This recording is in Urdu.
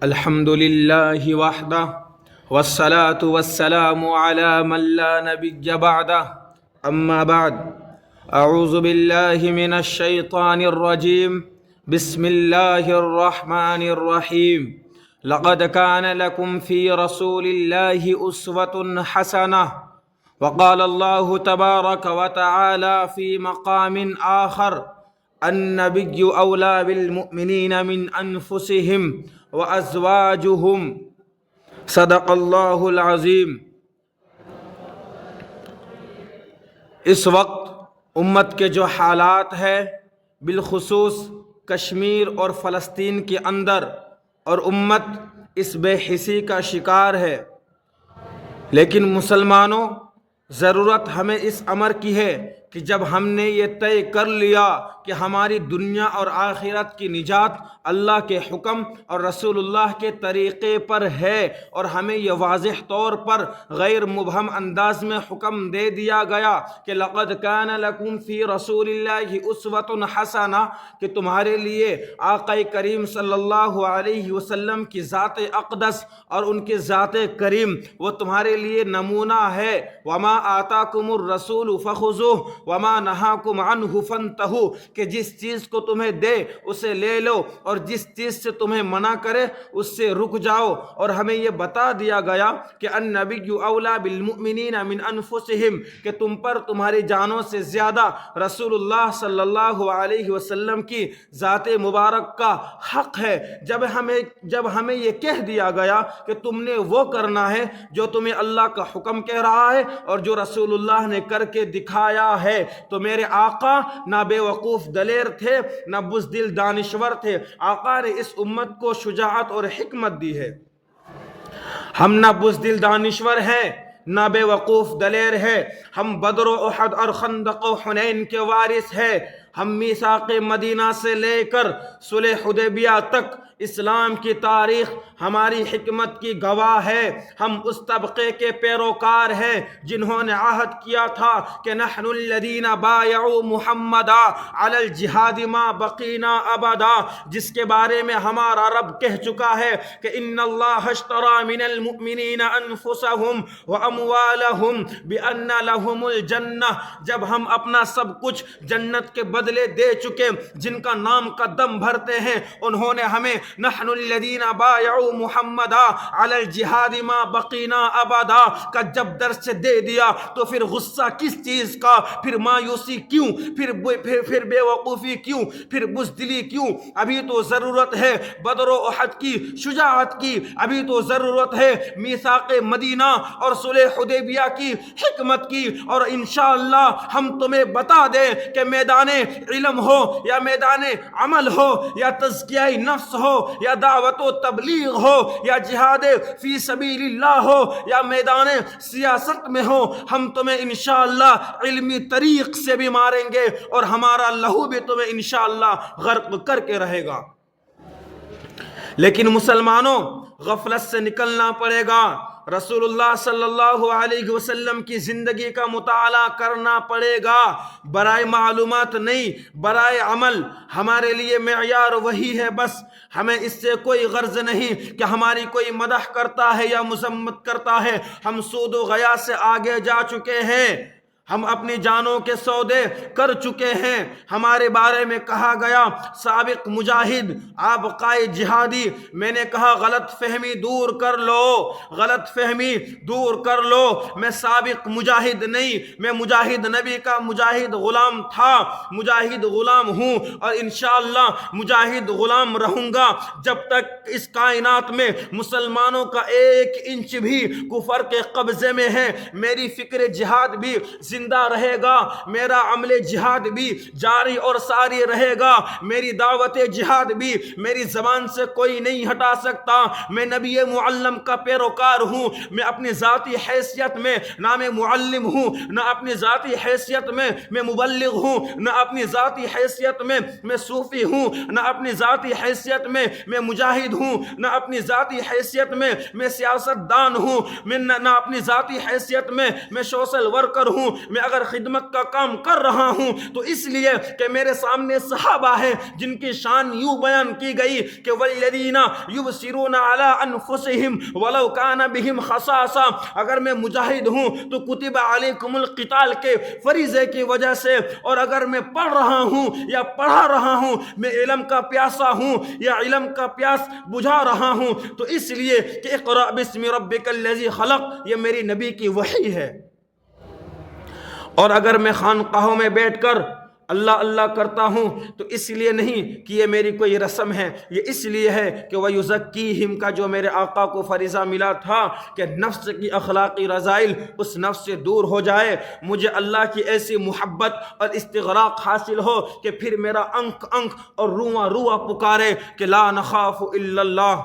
الحمد لله وحده والصلاة والسلام على من لا نبي بعده أما بعد أعوذ بالله من الشيطان الرجيم بسم الله الرحمن الرحيم لقد كان لكم في رسول الله أسوة حسنة وقال الله تبارك وتعالى في مقام آخر النبي أولى بالمؤمنين من أنفسهم وأزواجهم صدق اللہ العظیم۔ اس وقت امت کے جو حالات ہے بالخصوص کشمیر اور فلسطین کے اندر، اور امت اس بے حسی کا شکار ہے، لیکن مسلمانوں ضرورت ہمیں اس امر کی ہے کہ جب ہم نے یہ طے کر لیا کہ ہماری دنیا اور آخرت کی نجات اللہ کے حکم اور رسول اللہ کے طریقے پر ہے، اور ہمیں یہ واضح طور پر غیر مبہم انداز میں حکم دے دیا گیا کہ لقد کان لکم فی رسول اللہ اسوۃ حسنہ، کہ تمہارے لیے آقا کریم صلی اللہ علیہ وسلم کی ذات اقدس اور ان کی ذات کریم وہ تمہارے لیے نمونہ ہے۔ وما آتاکم الرسول فخذوہ وما نہاکم عنہ فانتہوا، کہ جس چیز کو تمہیں دے اسے لے لو، اور جس چیز سے تمہیں منع کرے اس سے رک جاؤ۔ اور ہمیں یہ بتا دیا گیا کہ النبی اولیٰ بالمؤمنین من انفسہم، کہ تم پر تمہاری جانوں سے زیادہ رسول اللہ صلی اللہ علیہ وسلم کی ذات مبارک کا حق ہے۔ جب ہمیں یہ کہہ دیا گیا کہ تم نے وہ کرنا ہے جو تمہیں اللہ کا حکم کہہ رہا ہے اور جو رسول اللہ نے کر کے دکھایا ہے، تو میرے آقا نہ بے وقوف دلیر تھے نہ بزدل دانشور تھے۔ آقا نے اس امت کو شجاعت اور حکمت دی ہے۔ ہم نہ بزدل دانشور ہیں نہ بے وقوف دلیر ہے، ہم بدر و احد اور خندق و حنین کے وارث ہیں۔ ہم میثاق مدینہ سے لے کر صلح حدیبیہ تک اسلام کی تاریخ ہماری حکمت کی گواہ ہے۔ ہم اس طبقے کے پیروکار ہیں جنہوں نے عہد کیا تھا کہ نحن الذین بایعوا محمدا علی الجہاد ما بقینا ابدا، جس کے بارے میں ہمارا رب کہہ چکا ہے کہ ان اللہ اشتری من المؤمنین انفسہم واموالہم بان لہم الجنہ۔ جب ہم اپنا سب کچھ جنت کے بدلے دے چکے، جن کا نام کا دم بھرتے ہیں، انہوں نے ہمیں نحن الذین بایعوا محمدا علی الجہاد ما بقینا ابدا کا جب درس دے دیا تو پھر غصہ کس چیز کا، پھر مایوسی کیوں، پھر بے وقوفی کیوں، پھر بزدلی کیوں؟ ابھی تو ضرورت ہے بدر و احد کی شجاعت کی، ابھی تو ضرورت ہے میثاق مدینہ اور صلح حدیبیہ کی حکمت کی۔ اور انشاءاللہ ہم تمہیں بتا دیں کہ میدان علم ہو یا میدان عمل ہو یا تزکیہ نفس ہو یا دعوت و تبلیغ ہو یا جہاد فی سبیل اللہ ہو یا میدان سیاست میں ہو، ہم تمہیں انشاءاللہ علمی طریق سے بھی ماریں گے اور ہمارا لہو بھی تمہیں انشاءاللہ غرق کر کے رہے گا۔ لیکن مسلمانوں غفلت سے نکلنا پڑے گا، رسول اللہ صلی اللہ علیہ وسلم کی زندگی کا مطالعہ کرنا پڑے گا، برائے معلومات نہیں برائے عمل۔ ہمارے لیے معیار وہی ہے بس، ہمیں اس سے کوئی غرض نہیں کہ ہماری کوئی مدح کرتا ہے یا مذمت کرتا ہے۔ ہم سود و غیا سے آگے جا چکے ہیں، ہم اپنی جانوں کے سودے کر چکے ہیں۔ ہمارے بارے میں کہا گیا سابق مجاہد، آبقائے جہادی۔ میں نے کہا غلط فہمی دور کر لو، غلط فہمی دور کر لو، میں سابق مجاہد نہیں، میں مجاہد نبی کا مجاہد غلام تھا، مجاہد غلام ہوں اور انشاءاللہ مجاہد غلام رہوں گا جب تک اس کائنات میں مسلمانوں کا ایک انچ بھی کفر کے قبضے میں ہے۔ میری فکر جہاد بھی زندہ رہے گا، میرا عمل جہاد بھی جاری اور ساری رہے گا، میری دعوت جہاد بھی میری زبان سے کوئی نہیں ہٹا سکتا۔ میں نبی معلم کا پیروکار ہوں، میں اپنی ذاتی حیثیت میں نہ میں معلم ہوں، نہ اپنی ذاتی حیثیت میں میں مبلغ ہوں، نہ اپنی ذاتی حیثیت میں میں صوفی ہوں، نہ اپنی ذاتی حیثیت میں میں مجاہد ہوں، نہ اپنی ذاتی حیثیت میں میں سیاست دان ہوں، نہ اپنی ذاتی حیثیت میں میں سوشل ورکر ہوں، میں اگر خدمت کا کام کر رہا ہوں تو اس لیے کہ میرے سامنے صحابہ ہیں جن کی شان یوں بیان کی گئی کہ والذین یبصرون علی انفسہم ولو کان بہم خصاصہ، اگر میں مجاہد ہوں تو کتب علیکم القتال کے فریضے کی وجہ سے، اور اگر میں پڑھ رہا ہوں یا پڑھا رہا ہوں، میں علم کا پیاسا ہوں یا علم کا پیاس بجھا رہا ہوں، تو اس لیے کہ اقرأ باسم ربک الذی خلق یہ میری نبی کی وحی ہے۔ اور اگر میں خانقاہوں میں بیٹھ کر اللہ اللہ کرتا ہوں تو اس لیے نہیں کہ یہ میری کوئی رسم ہے، یہ اس لیے ہے کہ وَيُزَكِّيهِمْ کا جو میرے آقا کو فریضہ ملا تھا کہ نفس کی اخلاقی رذائل اس نفس سے دور ہو جائے، مجھے اللہ کی ایسی محبت اور استغراق حاصل ہو کہ پھر میرا انک انک اور رواں رواں پکارے کہ لا نخاف الا اللہ۔